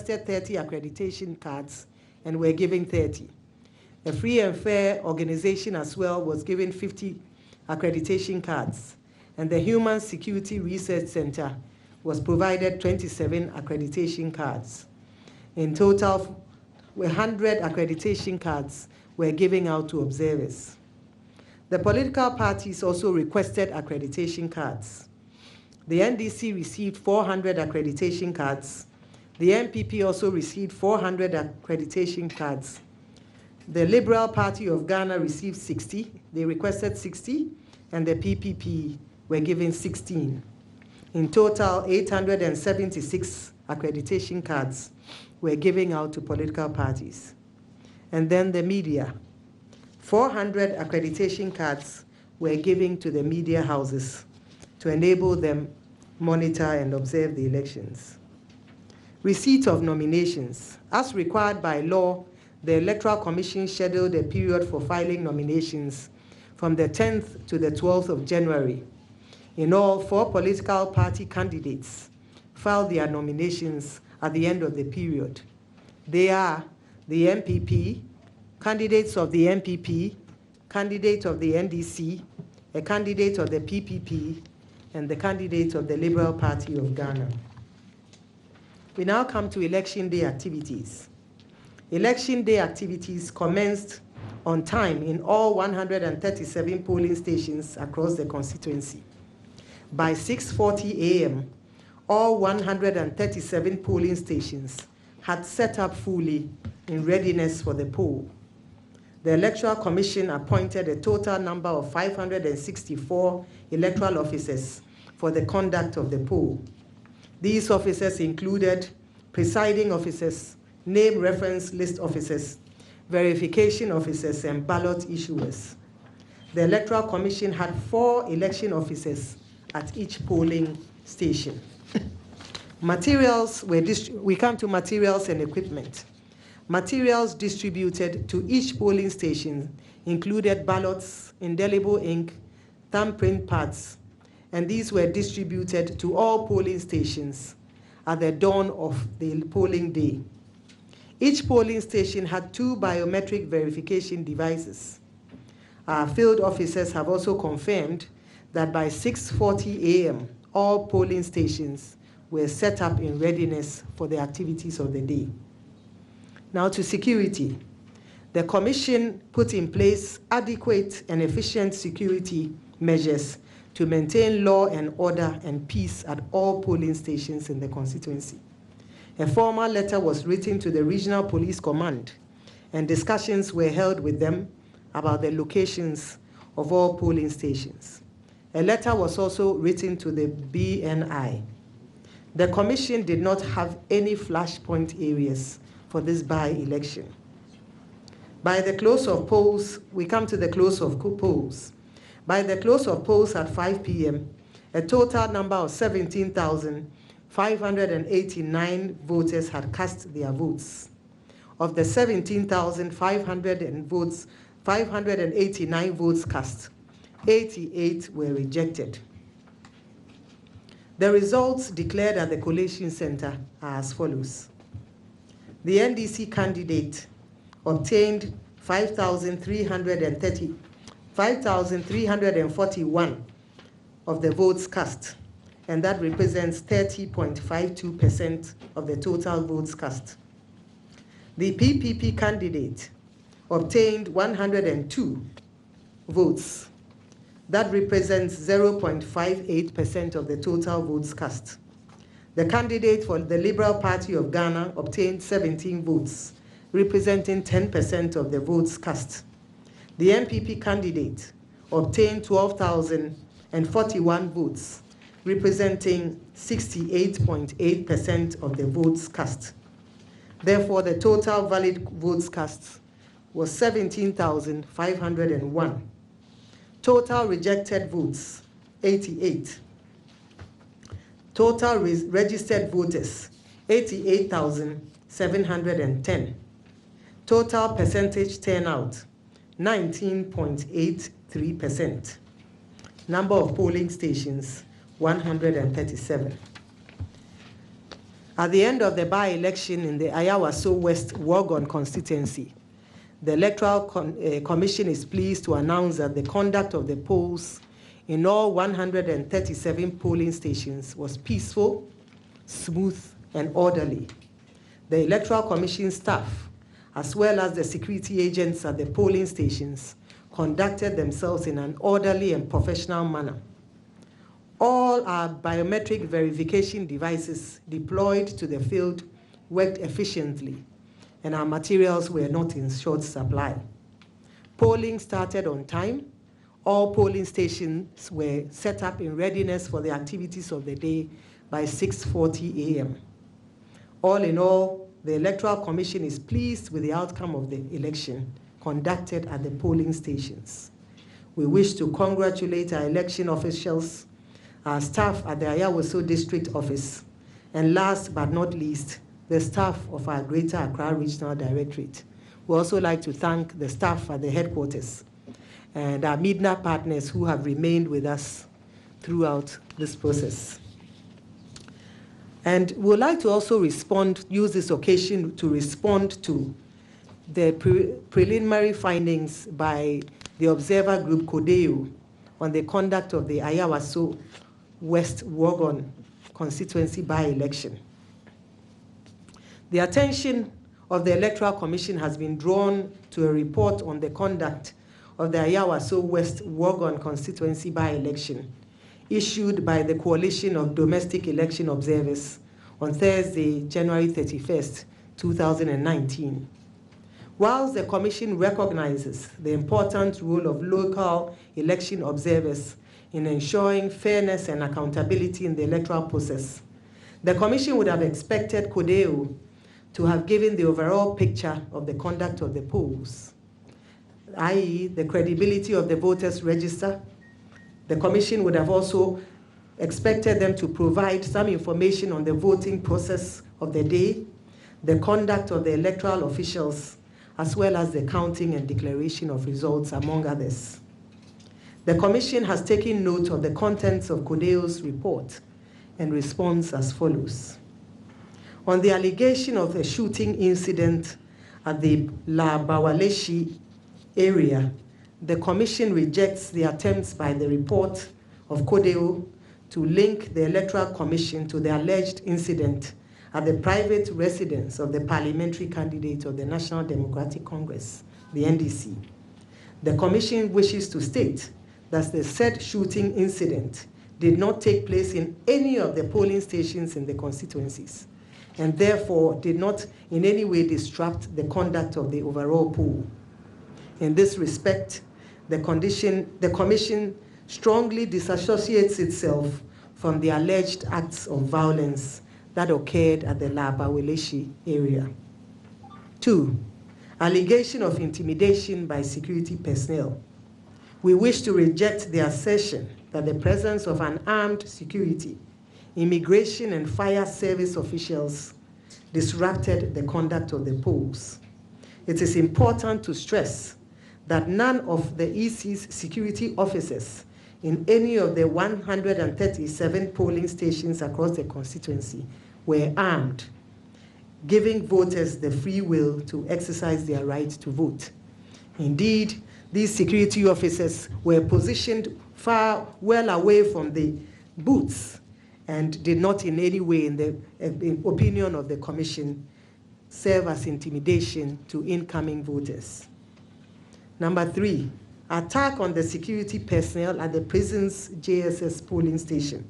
requested 30 accreditation cards and were given 30. A Free and Fair organization as well was given 50 accreditation cards, and the Human Security Research Center was provided 27 accreditation cards. In total, 100 accreditation cards were given out to observers. The political parties also requested accreditation cards. The NDC received 400 accreditation cards. The NPP also received 400 accreditation cards. The Liberal Party of Ghana received 60. They requested 60, and the PPP were given 16. In total, 876 accreditation cards were given out to political parties. And then the media. 400 accreditation cards were given to the media houses to enable them monitor and observe the elections. Receipt of nominations. As required by law, the Electoral Commission scheduled a period for filing nominations from the 10th to the 12th of January. In all, 4 political party candidates filed their nominations at the end of the period. They are the MPP, candidates of the MPP, candidate of the NDC, a candidate of the PPP, and the candidate of the Liberal Party of Ghana. We now come to election day activities. Election day activities commenced on time in all 137 polling stations across the constituency. By 6:40 a.m., all 137 polling stations had set up fully in readiness for the poll. The Electoral Commission appointed a total number of 564 electoral officers for the conduct of the poll. These officers included presiding officers, name reference list officers, verification officers, and ballot issuers. The Electoral Commission had 4 election officers at each polling station. Materials were we come to materials and equipment. Materials distributed to each polling station included ballots, indelible ink, thumbprint pads, and these were distributed to all polling stations at the dawn of the polling day. Each polling station had 2 biometric verification devices. Our field officers have also confirmed that by 6:40 a.m., all polling stations were set up in readiness for the activities of the day. Now to security. The Commission put in place adequate and efficient security measures to maintain law and order and peace at all polling stations in the constituency. A formal letter was written to the Regional Police Command, and discussions were held with them about the locations of all polling stations. A letter was also written to the BNI. The Commission did not have any flashpoint areas for this by-election. By the close of polls, we come to the close of polls. By the close of polls at 5 p.m., a total number of 17,589 voters had cast their votes. Of the 17,589 votes cast, 88 were rejected. The results declared at the collation center are as follows. The NDC candidate obtained 5,341 of the votes cast, and that represents 30.52% of the total votes cast. The PPP candidate obtained 102 votes. That represents 0.58% of the total votes cast. The candidate for the Liberal Party of Ghana obtained 17 votes, representing 10% of the votes cast. The MPP candidate obtained 12,041 votes, representing 68.8% of the votes cast. Therefore, the total valid votes cast was 17,501. Total rejected votes, 88. Total registered voters, 88,710. Total percentage turnout, 19.83%. Number of polling stations, 137. At the end of the by-election in the Ayawaso West Worgon constituency, the Electoral Commission is pleased to announce that the conduct of the polls in all 137 polling stations was peaceful, smooth, and orderly. The Electoral Commission staff, as well as the security agents at the polling stations, conducted themselves in an orderly and professional manner. All our biometric verification devices deployed to the field worked efficiently, and our materials were not in short supply. Polling started on time. All polling stations were set up in readiness for the activities of the day by 6:40 a.m. All in all, the Electoral Commission is pleased with the outcome of the election conducted at the polling stations. We wish to congratulate our election officials, our staff at the Ayawaso District Office, and last but not least, the staff of our Greater Accra Regional Directorate. We also like to thank the staff at the headquarters and our Midna partners who have remained with us throughout this process. And we would like to also use this occasion to respond to the preliminary findings by the observer group CODEO on the conduct of the Ayawaso West Worgon constituency by-election. The attention of the Electoral Commission has been drawn to a report on the conduct of the Ayawaso West Worgon constituency by-election issued by the Coalition of Domestic Election Observers on Thursday, January 31st, 2019. Whilst the Commission recognizes the important role of local election observers in ensuring fairness and accountability in the electoral process, the Commission would have expected CODEO to have given the overall picture of the conduct of the polls, i.e. the credibility of the voters' register. The Commission would have also expected them to provide some information on the voting process of the day, the conduct of the electoral officials, as well as the counting and declaration of results, among others. The Commission has taken note of the contents of CODEO's report and responds as follows. On the allegation of a shooting incident at the La Bawaleshi area, the Commission rejects the attempts by the report of CODEO to link the Electoral Commission to the alleged incident at the private residence of the parliamentary candidate of the National Democratic Congress, the NDC. The Commission wishes to state that the said shooting incident did not take place in any of the polling stations in the constituencies, and therefore did not in any way disrupt the conduct of the overall poll. In this respect, the Commission strongly disassociates itself from the alleged acts of violence that occurred at the La Bawaleshi area. 2, allegation of intimidation by security personnel. We wish to reject the assertion that the presence of an armed security, immigration and fire service officials disrupted the conduct of the polls. It is important to stress that none of the EC's security officers in any of the 137 polling stations across the constituency were armed, giving voters the free will to exercise their right to vote. Indeed, these security officers were positioned well away from the booths and did not in any way, in the opinion of the Commission, serve as intimidation to incoming voters. Number 3, attack on the security personnel at the prison's JSS polling station.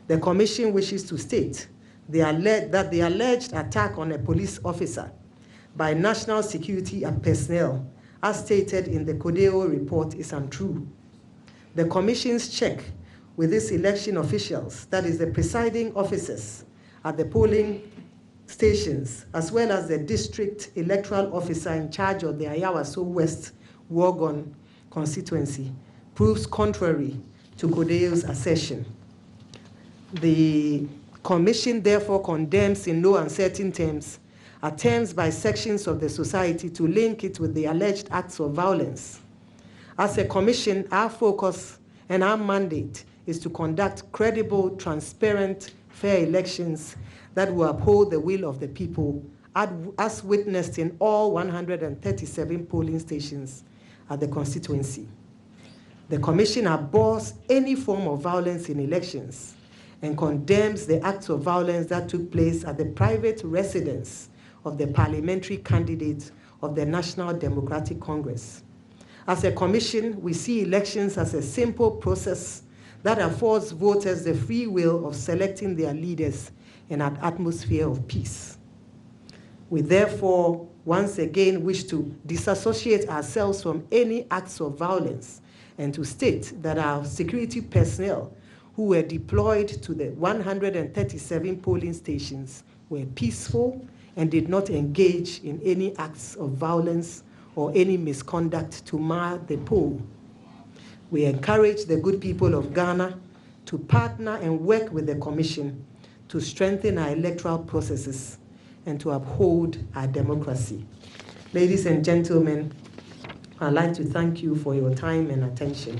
The Commission wishes to state that the alleged attack on a police officer by national security personnel, as stated in the CODEO report, is untrue. The Commission's check with its election officials, that is the presiding officers at the polling stations, as well as the district electoral officer in charge of the Ayawaso West Worgon constituency, proves contrary to CODEO's assertion. The Commission therefore condemns in no uncertain terms attempts by sections of the society to link it with the alleged acts of violence. As a Commission, our focus and our mandate is to conduct credible, transparent, fair elections that will uphold the will of the people, as witnessed in all 137 polling stations at the constituency. The Commission abhors any form of violence in elections and condemns the acts of violence that took place at the private residence of the parliamentary candidate of the National Democratic Congress. As a Commission, we see elections as a simple process that affords voters the free will of selecting their leaders in an atmosphere of peace. We therefore once again wish to disassociate ourselves from any acts of violence and to state that our security personnel who were deployed to the 137 polling stations were peaceful and did not engage in any acts of violence or any misconduct to mar the poll. We encourage the good people of Ghana to partner and work with the Commission to strengthen our electoral processes and to uphold our democracy. Ladies and gentlemen, I'd like to thank you for your time and attention.